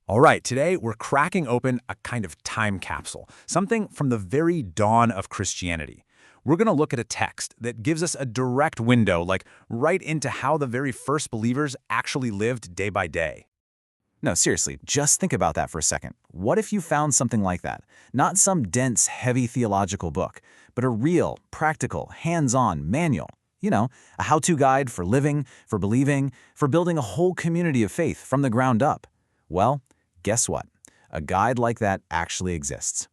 All right, today we're cracking open a kind of time capsule, something from the very dawn of Christianity. We're going to look at a text that gives us a direct window, like right into how the very first believers actually lived day by day. No, seriously, just think about that for a second. What if you found something like that? Not some dense, heavy theological book, but a real, practical, hands-on manual. A how-to guide for living, for believing, for building a whole community of faith from the ground up. Well, guess what? A guide like that actually exists.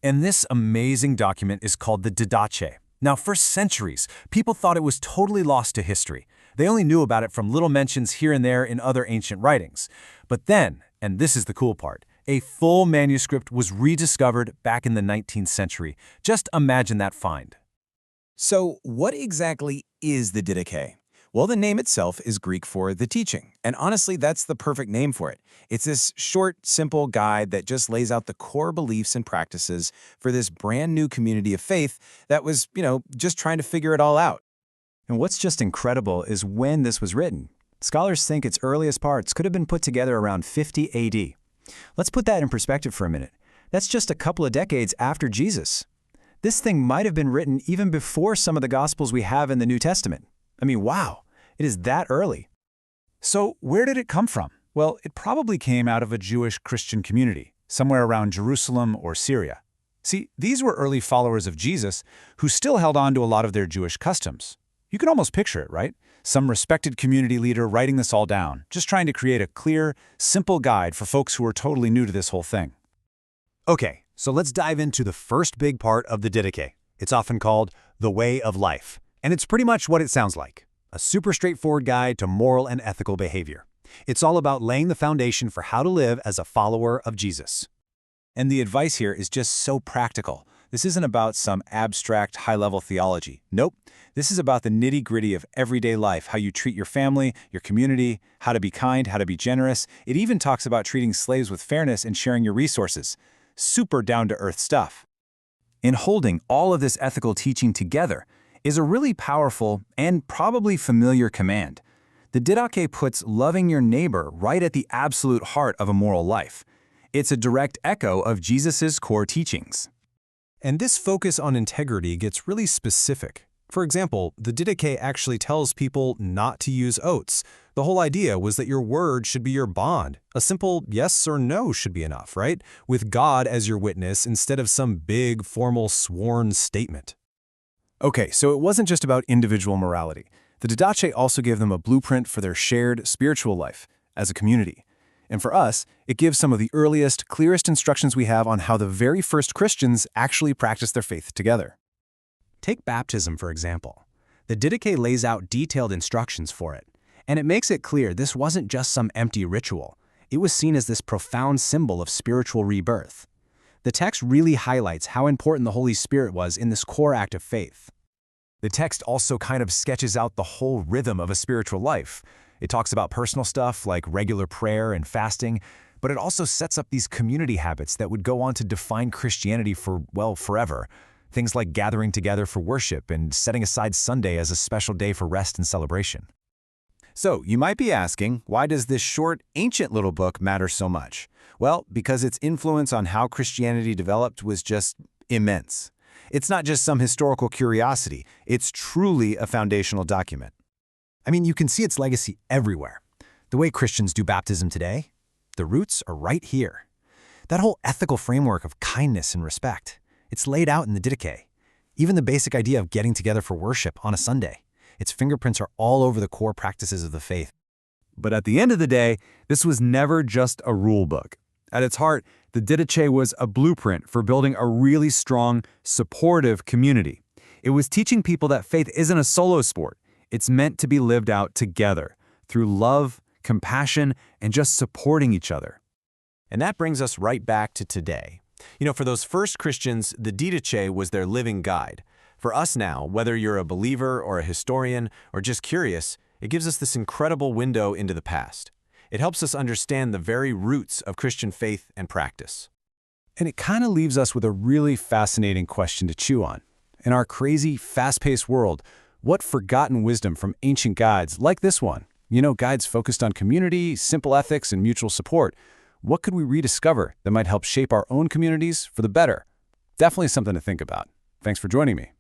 And this amazing document is called the Didache. Now, for centuries, people thought it was totally lost to history. They only knew about it from little mentions here and there in other ancient writings. But then, and this is the cool part, a full manuscript was rediscovered back in the 19th century. Just imagine that find. So, what exactly is the Didache? Well, the name itself is Greek for the teaching, and honestly, that's the perfect name for it. It's this short, simple guide that just lays out the core beliefs and practices for this brand new community of faith that was, just trying to figure it all out. And what's just incredible is when this was written. Scholars think its earliest parts could have been put together around 50 AD. Let's put that in perspective for a minute. That's just a couple of decades after Jesus. This thing might have been written even before some of the Gospels we have in the New Testament. I mean, wow, it is that early. So where did it come from? Well, it probably came out of a Jewish Christian community, somewhere around Jerusalem or Syria. See, these were early followers of Jesus who still held on to a lot of their Jewish customs. You can almost picture it, right? Some respected community leader writing this all down, just trying to create a clear, simple guide for folks who are totally new to this whole thing. Okay, so let's dive into the first big part of the Didache. It's often called the way of life, and it's pretty much what it sounds like. A super straightforward guide to moral and ethical behavior. It's all about laying the foundation for how to live as a follower of Jesus. And the advice here is just so practical. This isn't about some abstract, high-level theology. Nope. This is about the nitty-gritty of everyday life, how you treat your family, your community, how to be kind, how to be generous. It even talks about treating slaves with fairness and sharing your resources. Super down-to-earth stuff. In holding all of this ethical teaching together is a really powerful and probably familiar command. The Didache puts loving your neighbor right at the absolute heart of a moral life. It's a direct echo of Jesus' core teachings. And this focus on integrity gets really specific. For example, the Didache actually tells people not to use oaths. The whole idea was that your word should be your bond. A simple yes or no should be enough, right? With God as your witness instead of some big, formal, sworn statement. Okay, so it wasn't just about individual morality. The Didache also gave them a blueprint for their shared spiritual life as a community. And for us, it gives some of the earliest, clearest instructions we have on how the very first Christians actually practiced their faith together. Take baptism, for example. The Didache lays out detailed instructions for it, and it makes it clear this wasn't just some empty ritual. It was seen as this profound symbol of spiritual rebirth. The text really highlights how important the Holy Spirit was in this core act of faith. The text also kind of sketches out the whole rhythm of a spiritual life. It talks about personal stuff like regular prayer and fasting, but it also sets up these community habits that would go on to define Christianity for, well, forever. Things like gathering together for worship and setting aside Sunday as a special day for rest and celebration. So, you might be asking, why does this short, ancient little book matter so much? Well, because its influence on how Christianity developed was just immense. It's not just some historical curiosity, it's truly a foundational document. I mean, you can see its legacy everywhere. The way Christians do baptism today, the roots are right here. That whole ethical framework of kindness and respect, it's laid out in the Didache. Even the basic idea of getting together for worship on a Sunday, its fingerprints are all over the core practices of the faith. But at the end of the day, this was never just a rule book. At its heart, the Didache was a blueprint for building a really strong, supportive community. It was teaching people that faith isn't a solo sport. It's meant to be lived out together, through love, compassion, and just supporting each other. And that brings us right back to today. For those first Christians, the Didache was their living guide. For us now, whether you're a believer or a historian or just curious, it gives us this incredible window into the past. It helps us understand the very roots of Christian faith and practice. And it kind of leaves us with a really fascinating question to chew on. In our crazy, fast-paced world, what forgotten wisdom from ancient guides like this one, guides focused on community, simple ethics, and mutual support, What could we rediscover that might help shape our own communities for the better? Definitely something to think about. Thanks for joining me.